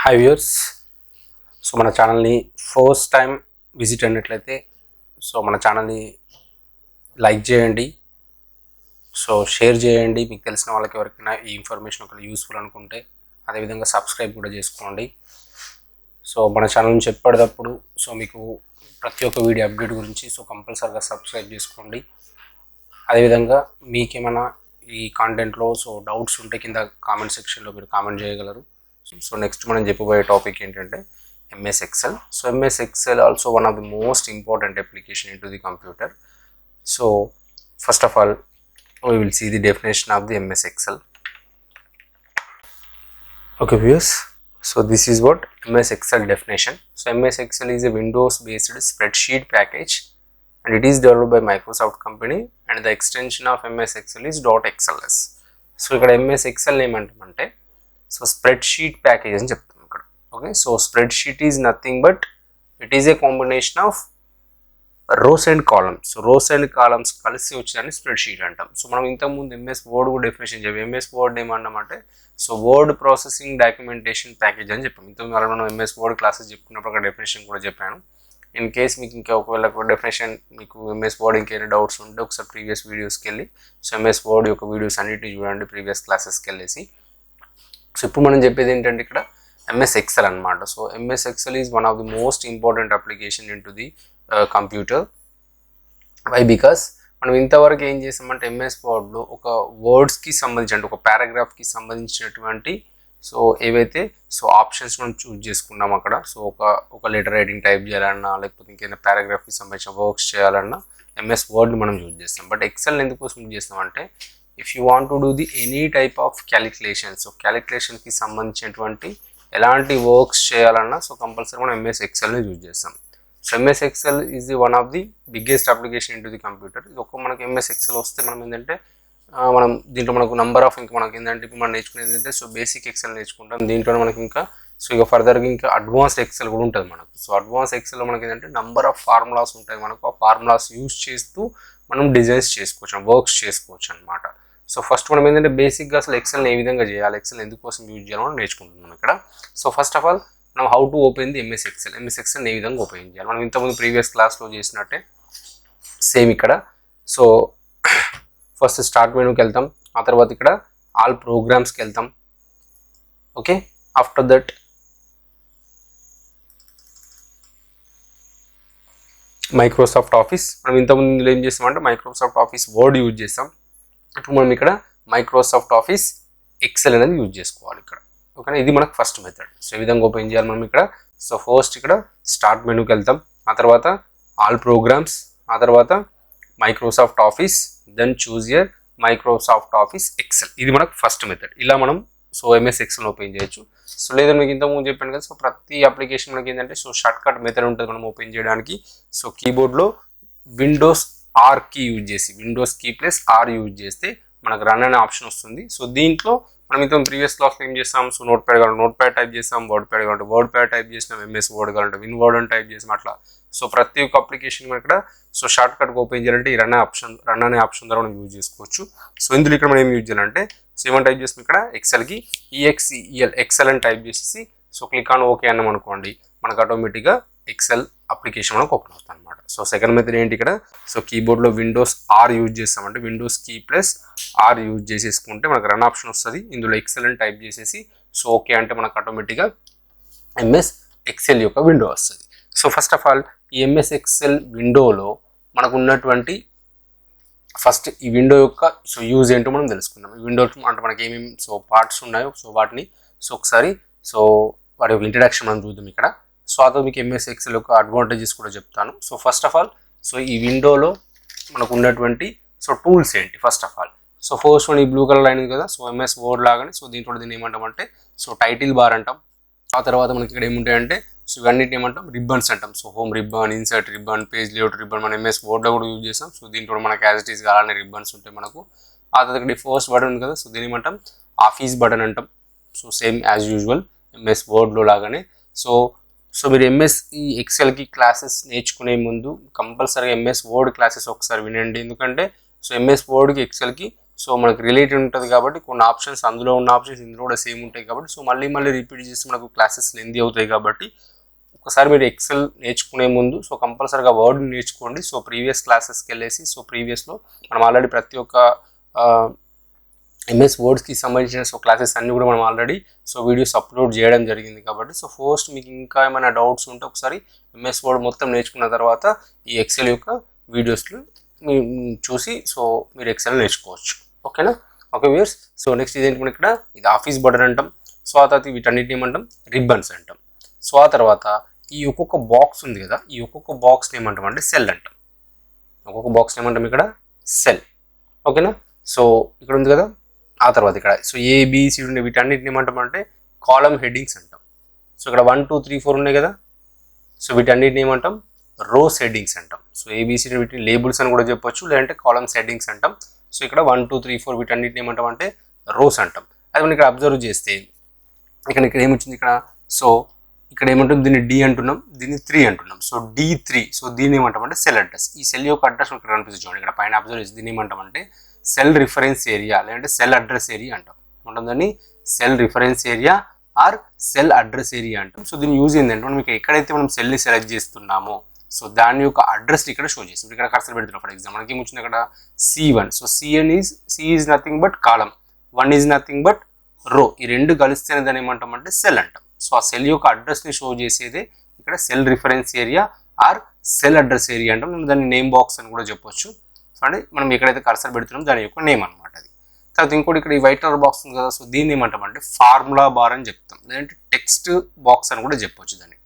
Hi viewers. So మన ఛానల్ని first time visit అయినట్లయితే సో మన ఛానల్ని లైక్ చేయండి, సో షేర్ చేయండి. మీకు తెలిసిన వాళ్ళకి ఎవరికైనా ఈ ఇన్ఫర్మేషన్ ఒకవేళ యూస్ఫుల్ అనుకుంటే అదేవిధంగా సబ్స్క్రైబ్ కూడా చేసుకోండి. సో మన ఛానల్ నుంచి ఎప్పటికప్పుడు సో మీకు ప్రతి ఒక్క వీడియో అప్డేట్ గురించి సో కంపల్సరీగా సబ్స్క్రైబ్ చేసుకోండి. అదేవిధంగా మీకేమైనా ఈ కాంటెంట్లో సో డౌట్స్ ఉంటే కింద కామెంట్ సెక్షన్లో మీరు కామెంట్ చేయగలరు. సో నెక్స్ట్ మనం చెప్పబోయే టాపిక్ ఏంటంటే MS Excel. So MS Excel also one of the most important application into the computer. So first of all we will see the definition of the MS Excel. Okay viewers, so this is what MS Excel definition. So MS Excel is a Windows based spreadsheet package and it is developed by Microsoft company and the extension of MS Excel is .xls. So ఇక్కడ MS Excel ఏమంటామంటే so spreadsheet package అని చెప్తాం ఇక్కడ. Okay, so spreadsheet is nothing but it is a combination of rows and columns. So rows and columns కలిసి వచ్చేదాన్ని spreadsheet అంటాం. So మనం ఇంతకుముందు MS వర్డ్ కూడా డెఫినేషన్ చెప్పాం. MS వర్డ్ ఏమన్నామంటే so word processing documentation package అని చెప్పాం. ఇంతకుముందు మనం MS వర్డ్ క్లాసెస్ చెప్పుకున్నప్పుడు ఒక డెఫినేషన్ కూడా చెప్పాను. ఇన్ కేస్ మీకు ఇంకా ఒకవేళ డెఫినేషన్ మీకు MS వర్డ్ ఇంకేమైనా డౌట్స్ ఉంటే ఒకసారి ప్రీవియస్ వీడియోస్కి వెళ్ళి సో MS వర్డ్ యొక్క వీడియోస్ అన్నిటిని చూడండి ప్రీవియస్ క్లాసెస్కి వెళ్ళేసి. సో ఇప్పుడు మనం చెప్పేది ఏంటంటే ఇక్కడ MS Excel అనమాట. So MS Excel is one of the most important application in to the computer. Why? Because మనం ఇంతవరకు ఏం చేసామంటే MS వర్డ్లో ఒక వర్డ్స్కి సంబంధించి అంటే ఒక పారాగ్రాఫ్కి సంబంధించినటువంటి సో ఏవైతే సో ఆప్షన్స్ మనం చూజ్ చేసుకున్నాం అక్కడ. సో ఒక లెటర్ రైటింగ్ టైప్ చేయాలన్నా లేకపోతే ఇంకేమైనా పారాగ్రాఫ్కి సంబంధించిన వర్క్స్ చేయాలన్నా MS వర్డ్ని మనం యూజ్ చేస్తాం. బట్ ఎక్సెల్ ఎందుకోసం యూజ్ చేస్తామంటే if you want to do the any type of calculation, so క్యాలిక్యులేషన్కి సంబంధించినటువంటి ఎలాంటి వర్క్స్ చేయాలన్నా సో కంపల్సరీ మనం MS Excelని యూజ్ చేస్తాం. So MS Excel is the one of the biggest application in to the computer. ఇది ఒక్క మనకి MS Excel వస్తే మనం ఏంటంటే మనం దీంట్లో మనకు నంబర్ ఆఫ్ ఇంకా మనకి ఏంటంటే ఇప్పుడు మనం నేర్చుకునేది ఏంటంటే సో బేసిక్ ఎక్సెల్ నేర్చుకుంటాం. దీంట్లో మనకి ఇంకా సో ఇక ఫర్దర్గా ఇంకా అడ్వాన్స్డ్ ఎక్సెల్ కూడా ఉంటుంది మనకు. సో అడ్వాన్స్ ఎక్సెల్లో మనకి ఏంటంటే నంబర్ ఆఫ్ ఫార్ములాస్ ఉంటాయి మనకు. ఆ ఫార్ములాస్ యూజ్ చేస్తూ మనం డిజైన్స్ చేసుకోవచ్చు, వర్క్స్ చేసుకోవచ్చు అనమాట. సో ఫస్ట్ మనం ఏంటంటే బేసిక్గా అసలు ఎక్సెల్ని ఏ విధంగా చేయాలి, ఎక్సెల్ ఎందుకోసం యూజ్ చేయాలని నేర్చుకుంటున్నాం ఇక్కడ. సో ఫస్ట్ ఆఫ్ ఆల్ మనం how to open the MS Excel, MS Excelని ఏ విధంగా ఓపెన్ చేయాలి మనం ఇంతకుముందు ప్రీవియస్ క్లాస్లో చేసినట్టే సేమ్ ఇక్కడ. సో ఫస్ట్ స్టార్ట్ మెనూకి వెళ్తాం, ఆ తర్వాత ఇక్కడ ఆల్ ప్రోగ్రామ్స్కి వెళ్తాం. Okay, after that Microsoft office. మనం ఇంతకుముందు ఇందులో ఏం చేస్తామంటే మైక్రోసాఫ్ట్ ఆఫీస్ వర్డ్ యూజ్ చేస్తాం. ఇప్పుడు మనం ఇక్కడ మైక్రోసాఫ్ట్ ఆఫీస్ ఎక్సెల్ అనేది యూజ్ చేసుకోవాలి ఇక్కడ. ఓకేనా, ఇది మనకు ఫస్ట్ మెథడ్. సో ఈ విధంగా ఓపెన్ చేయాలి మనం ఇక్కడ. సో ఫస్ట్ ఇక్కడ స్టార్ట్ మెనూకి వెళ్తాం, ఆ తర్వాత ఆల్ ప్రోగ్రామ్స్, ఆ తర్వాత Microsoft Office, then choose your Microsoft Office Excel. ఇది మనకు ఫస్ట్ మెథడ్. ఇలా మనం సో MS Excel ఓపెన్ చేయొచ్చు. సో లేదా మీకు ఇంతకుముందు చెప్పాను కదా, సో ప్రతి అప్లికేషన్ మనకి ఏంటంటే సో షార్ట్ కట్ మెథడ్ ఉంటుంది మనం ఓపెన్ చేయడానికి. సో కీబోర్డ్లో విండోస్ R కీ యూజ్ చేసి Windows key plus R use చేస్తే మనకు రన్ అనే ఆప్షన్ వస్తుంది. సో దీంట్లో మనం ఇంత ప్రీవియస్ క్లాస్లో ఏం చేస్తాం, సో నోట్ ప్యాడ్ కావాలంటే నోట్ ప్యాడ్ టైప్ చేస్తాం, వర్డ్ ప్యాడ్ కావాలంటే వర్డ్ ప్యాడ్ టైప్ చేసినాం, MS వర్డ్ కావాలంటే విన్ వర్డ్ అని టైప్ చేసాం అట్లా. సో ప్రతి ఒక్క అప్లికేషన్ ఇక్కడ సో షార్ట్ కట్గా ఓపెన్ చేయాలంటే ఈ రన్ అనే ఆప్షన్ ద్వారా మనం యూజ్ చేసుకోవచ్చు. సో ఇందులో ఇక్కడ మనం ఏం యూజ్ చేయాలంటే సో ఏమని టైప్ చేస్తాం ఇక్కడ ఎక్సెల్కి EXEL ఎక్సెల్ అని టైప్ చేసేసి సో క్లిక్ ఆన్ ఓకే అన్నాం అనుకోండి, మనకు ఆటోమేటిక్గా ఎక్సెల్ అప్లికేషన్ మనకు ఓపెన్ అవుతుంది అనమాట. సో సెకండ్ మెథడ్ ఏంటి ఇక్కడ, సో కీబోర్డ్లో విండోస్ R యూజ్ చేస్తామంటే Windows key plus R use చేసేసుకుంటే మనకు రన్ ఆప్షన్ వస్తుంది. ఇందులో ఎక్సెల్ అని టైప్ చేసేసి సో ఓకే అంటే మనకు ఆటోమేటిక్గా MS Excel యొక్క విండో వస్తుంది. సో ఫస్ట్ ఆఫ్ ఆల్ ఈ MS Excel విండోలో మనకు ఉన్నటువంటి ఫస్ట్ ఈ విండో యొక్క సో యూజ్ ఏంటో మనం తెలుసుకుందాం. ఈ విండో అంటే మనకి ఏమేమి సో పార్ట్స్ ఉన్నాయో సో వాటిని సో ఒకసారి సో వాటి యొక్క ఇంట్రడక్షన్ మనం చూద్దాం ఇక్కడ. సో అదో మీకు MS Excel యొక్క అడ్వాంటేజెస్ కూడా చెప్తాను. So first of all so ఈ విండోలో మనకు ఉన్నటువంటి సో టూల్స్ ఏంటి first of all. So first one ఈ బ్లూ కలర్ లైన్ ఉంది కదా, సో MS వర్డ్ లాగానే సో దీన్ని ఏమంటామంటే సో టైటిల్ బార్ అంటాం. ఆ తర్వాత మనకి ఇక్కడ ఏముంటాయంటే సో ఇవన్నిటిని ఏమంటాం రిబ్బన్స్ అంటాం. So home ribbon, insert ribbon, page layout ribbon మనం MS వర్డ్లో కూడా యూజ్ చేస్తాం. సో దీంట్లో మనకు యాజ్ ఇట్ ఈస్ అలానే రిబ్బన్స్ ఉంటాయి మనకు. ఆ తర్వాత ఇక్కడ ఫస్ట్ బటన్ ఉంది కదా, సో దీన్ని ఏమంటాం ఆఫీస్ బటన్ అంటాం. So same as usual MS వర్డ్లో లాగానే. సో మీరు ఈ ఎక్సెల్కి క్లాసెస్ నేర్చుకునే ముందు కంపల్సరీగా MS వర్డ్ క్లాసెస్ ఒకసారి వినండి. ఎందుకంటే సో MS వర్డ్కి ఎక్సెల్కి సో మనకు రిలేటెడ్ ఉంటుంది కాబట్టి కొన్ని ఆప్షన్స్ అందులో ఉన్న ఆప్షన్స్ ఇందులో కూడా సేమ్ ఉంటాయి కాబట్టి సో మళ్ళీ రిపీట్ చేస్తే మనకు క్లాసెస్ లెందీ అవుతాయి కాబట్టి ఒకసారి మీరు ఎక్సెల్ నేర్చుకునే ముందు సో కంపల్సరీగా వర్డ్ నేర్చుకోండి. సో ప్రీవియస్ క్లాసెస్కి వెళ్ళేసి సో ప్రీవియస్లో మనం ఆల్రెడీ ప్రతి ఒక్క ఎంఎస్ వర్డ్స్కి సంబంధించిన సో క్లాసెస్ అన్నీ కూడా మనం ఆల్రెడీ సో వీడియోస్ అప్లోడ్ చేయడం జరిగింది కాబట్టి సో ఫస్ట్ మీకు ఇంకా ఏమైనా డౌట్స్ ఉంటే ఒకసారి ఎంఎస్ వర్డ్ మొత్తం నేర్చుకున్న తర్వాత ఈ ఎక్సెల్ యొక్క వీడియోస్లో చూసి సో మీరు ఎక్సెల్ నేర్చుకోవచ్చు. ఓకేనా? ఓకే వ్యూయర్స్, సో నెక్స్ట్ ఇదేంటి మనకి ఇక్కడ ఇది ఆఫీస్ బటన్ అంటాం. సో ఆ తర్వాత వీటన్నిటిని ఏమంటాం రిబ్బన్స్ అంటాం. సో ఆ తర్వాత ఈ ఒక్కొక్క బాక్స్ ఉంది కదా, ఈ ఒక్కొక్క బాక్స్ని ఏమంటాం అంటే సెల్ అంటాం. ఒక్కొక్క బాక్స్ని ఏమంటాం ఇక్కడ సెల్. ఓకేనా? సో ఇక్కడ ఉంది కదా, ఆ తర్వాత ఇక్కడ సో ఏబిసి ఉండే వీటన్నిటిని ఏమంటాం అంటే కాలమ్ హెడ్డింగ్స్ అంటాం. సో ఇక్కడ 1 2 3 4 ఉన్నాయి కదా, సో వీటన్నిటిని ఏమంటాం రోస్ హెడ్డింగ్స్ అంటాం. సో ఏబిసి వీటిని లేబుల్స్ అని కూడా చెప్పొచ్చు, లేదంటే కాలమ్స్ హెడ్డింగ్స్ అంటాం. సో ఇక్కడ 1 2 3 4 వీటన్నిటిని ఏమంటాం అంటే రోస్ అంటాం. అది మనం ఇక్కడ అబ్జర్వ్ చేస్తే ఇక్కడ ఏమొచ్చింది ఇక్కడ, సో ఇక్కడ ఏమంటుంది దీన్ని డి అంటున్నాం, దీన్ని 3 అంటున్నాం. సో D3, సో దీన్ని ఏమంటాం అంటే సెల్ అడ్రస్. ఈ సెల్ యొక్క అడ్రస్ ఇక్కడ కనిపిస్తుంది చూడండి, ఇక్కడ పైన అబ్జర్వ్ చేసి దీన్ని ఏమంటాం అంటే సెల్ రిఫరెన్స్ ఏరియా లేదంటే సెల్ అడ్రస్ ఏరియా అంటాం. ఉంటుందని cell reference area or cell address area అంటాం. సో దీన్ని యూజ్ ఏంటంటే మనం ఎక్కడైతే మనం సెల్ని సెలెక్ట్ చేస్తున్నామో సో దాని యొక్క అడ్రస్ ఇక్కడ షో చేస్తాం. ఇక్కడ కర్సర్ పెడుతున్నాం. ఫర్ ఎగ్జాంపుల్ మనకి ఏమొచ్చింది అక్కడ C1. So C is nothing but column, 1 is nothing but రో. ఈ రెండు కలిస్తేనే దాన్ని ఏమంటాం అంటే సెల్ అంటాం. సో ఆ సెల్ యొక్క అడ్రస్ని షో చేసేదే ఇక్కడ cell reference area or cell address area అంటాం. మనం దాన్ని నేమ్ బాక్స్ అని కూడా చెప్పొచ్చు. సో అంటే మనం ఎక్కడైతే కర్సర్ పెడుతున్నాం దాని యొక్క నేమ్ అనమాట అది. తర్వాత ఇంకోటి ఇక్కడ ఈ వైట్ కలర్ బాక్స్ ఉంది కదా, సో దీన్ని ఏమంటాం అంటే ఫార్ములా బార్ అని చెప్తాం, లేదంటే టెక్స్ట్ బాక్స్ అని కూడా చెప్పొచ్చు దాన్ని.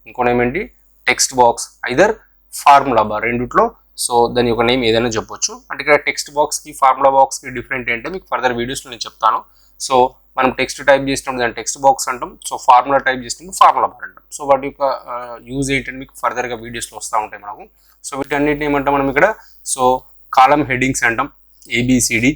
ఇంకోటి ఏమేంటి text box either formula bar, రెండిట్లో సో దాని యొక్క నేమ్ ఏదైనా చెప్పొచ్చు. అంటే ఇక్కడ టెక్స్ట్ బాక్స్కి ఫార్ములా బాక్స్కి డిఫరెంట్ ఏంటంటే మీకు ఫర్దర్ వీడియోస్లో నేను చెప్తాను. సో మనం టెక్స్ట్ టైప్ చేసినప్పుడు దాన్ని టెక్స్ట్ బాక్స్ అంటాం. సో ఫార్ములా టైప్ చేసినప్పుడు ఫార్ములా బార్ అంటాం. సో వాటి యొక్క యూజ్ ఏంటంటే మీకు ఫర్దర్గా వీడియోస్లో వస్తూ ఉంటాయి మనకు. సో వీటన్నిటిని ఏమంటాం మనం ఇక్కడ సో కాలమ్ హెడ్డింగ్స్ అంటాం ABCD.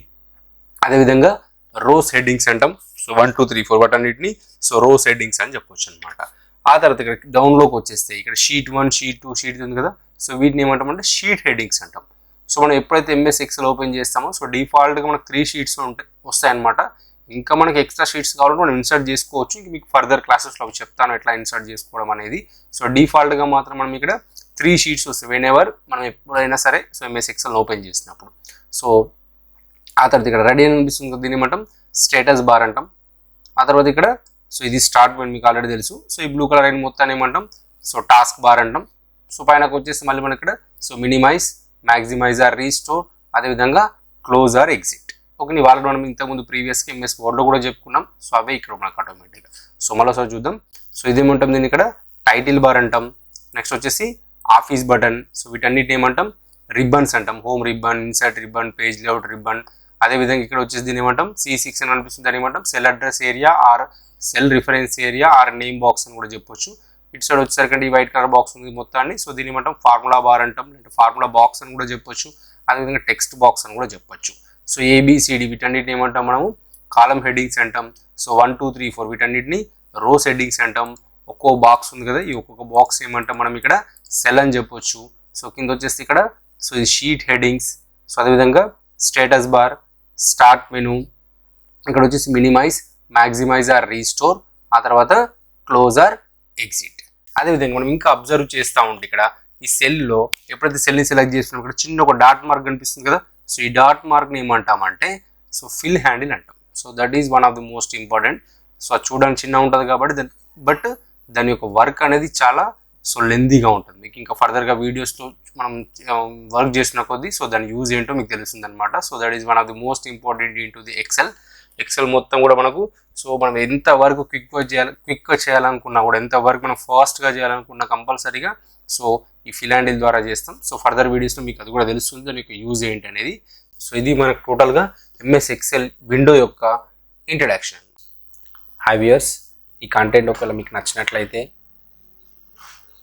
అదేవిధంగా రోస్ హెడ్డింగ్స్ అంటాం. సో 1 2 3 4 వాటన్నిటిని సో రోస్ హెడ్డింగ్స్ అని చెప్పొచ్చు అనమాట. ఆ తర్వాత ఇక్కడ డౌన్లోకి వచ్చేస్తే ఇక్కడ షీట్ 1 షీట్ 2 షీట్ ఉంది కదా, సో వీటిని ఏమంటాం అంటే షీట్ హెడ్డింగ్స్ అంటాం. సో మనం ఎప్పుడైతే MS Excel ఓపెన్ చేస్తామో సో డిఫాల్ట్గా మనకు 3 షీట్స్ వస్తాయన్నమాట. ఇంకా మనకి ఎక్స్ట్రా షీట్స్ కావాలంటే మనం ఇన్సర్ట్ చేసుకోవచ్చు. ఇంక మీకు ఫర్దర్ క్లాసెస్లో చెప్తాను ఎట్లా ఇన్సర్ట్ చేసుకోవడం అనేది. సో డిఫాల్ట్గా మాత్రం మనం ఇక్కడ 3 షీట్స్ వస్తాయి వెన్ ఎవర్ మనం ఎప్పుడైనా సరే సో MS Excel ఓపెన్ చేసినప్పుడు. సో ఆ తర్వాత ఇక్కడ రెడీ అని అనిపిస్తుంది, దీన్ని ఏమంటాం స్టేటస్ బార్ అంటాం. ఆ తర్వాత ఇక్కడ సో ఇది స్టార్ట్ పాయింట్ మీకు ఆల్రెడీ తెలుసు. సో ఈ బ్లూ కలర్ అయిన మొత్తాన్ని ఏమంటాం సో టాస్క్ బార్ అంటాం. సో పైనకు వచ్చేసి మళ్ళీ మనకి ఇక్కడ so minimise, maximise or restore, అదేవిధంగా క్లోజ్ ఆర్ ఎగ్జిట్. ఓకే, వాళ్ళకి మనం ఇంతకుముందు ప్రీవియస్గా MS వర్డ్లో కూడా చెప్పుకున్నాం. సో అవే ఇక్కడ మనకు ఆటోమేటిక్గా. సో మరోసారి చూద్దాం. సో ఇదేమంటాం దీన్ని ఇక్కడ టైటిల్ బార్ అంటాం. నెక్స్ట్ వచ్చేసి ఆఫీస్ బటన్. సో వీటన్నిటిని ఏమంటాం రిబ్బన్స్ అంటాం. Home ribbon, insert ribbon, page layout ribbon. అదేవిధంగా ఇక్కడ వచ్చేసి దీన్ని ఏమంటాం C6 అని అనిపిస్తుంది, దాన్ని ఏమంటాం cell address area or cell reference area or name box అని కూడా చెప్పొచ్చు. ఇటు సైడ్ వచ్చేసరికి ఈ వైట్ కలర్ బాక్స్ ఉంది మొత్తాన్ని, సో దీన్ని ఏమంటాం ఫార్ములా బార్ అంటాం, అంటే ఫార్ములా బాక్స్ అని కూడా చెప్పొచ్చు. అదేవిధంగా టెక్స్ట్ బాక్స్ అని కూడా చెప్పొచ్చు. సో ABCD వీటన్నిటిని ఏమంటాం మనము కాలమ్ హెడ్డింగ్స్ అంటాం. సో 1 2 3 4 వీటన్నిటిని రోస్ హెడ్డింగ్స్ అంటాం. ఒక్కో బాక్స్ ఉంది కదా, ఈ ఒక్కొక్క బాక్స్ ఏమంటాం మనం ఇక్కడ సెల్ అని చెప్పొచ్చు. సో కింద వచ్చేసి ఇక్కడ సో ఇది షీట్ హెడ్డింగ్స్. సో అదేవిధంగా స్టేటస్ బార్, స్టార్ట్ మెనూ, ఇక్కడ వచ్చేసి మినిమైజ్, మ్యాక్సిమైజ్ ఆర్ రీస్టోర్, ఆ తర్వాత క్లోజ్ ఆర్ ఎగ్జిట్. అదేవిధంగా మనం ఇంకా అబ్జర్వ్ చేస్తూ ఉంటే ఇక్కడ ఈ సెల్లో ఎప్పుడైతే సెల్ని సెలెక్ట్ చేస్తున్నాం ఇక్కడ చిన్న ఒక డాట్ మార్క్ కనిపిస్తుంది కదా, సో ఈ డాట్ మార్క్ని ఏమంటామంటే సో ఫిల్ హ్యాండిల్ అంటాం. So that is one of the most important. So అది చూడడానికి చిన్న ఉంటుంది కాబట్టి బట్ దాని యొక్క వర్క్ అనేది చాలా సో లెందీగా ఉంటుంది. మీకు ఇంకా ఫర్దర్గా వీడియోస్లో మనం వర్క్ చేసిన కొద్దీ సో దాని యూజ్ ఏంటో మీకు తెలుస్తుంది అనమాట. So that is one of the most important in to the Excel మొత్తం కూడా మనకు. సో మనం ఎంత వర్క్ క్విక్గా చేయాలనుకున్నా కూడా, ఎంత వర్క్ మనం ఫాస్ట్గా చేయాలనుకున్నా కంపల్సరీగా సో ఈ ఫిల్ హ్యాండిల్ ద్వారా చేస్తాం. సో ఫర్దర్ వీడియోస్లో మీకు అది కూడా తెలుస్తుంది దాని యొక్క యూజ్ ఏంటి అనేది. సో ఇది మనకు టోటల్గా MS Excel విండో యొక్క ఇంట్రడక్షన్. హై వ్యూయర్స్, ఈ కంటెంట్ ఒకవేళ మీకు నచ్చినట్లయితే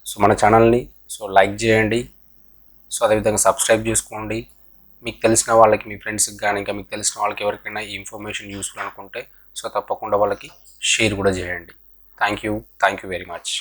సో మన ఛానల్ని సో లైక్ చేయండి. సో అదేవిధంగా సబ్స్క్రైబ్ చేసుకోండి. మీకు తెలిసిన వాళ్ళకి, మీ ఫ్రెండ్స్కి కానీ ఇంకా మీకు తెలిసిన వాళ్ళకి ఎవరికైనా ఈ ఇన్ఫర్మేషన్ యూస్ఫుల్ అనుకుంటే సో తప్పకుండా వాళ్ళకి షేర్ కూడా చేయండి. Thank you very much.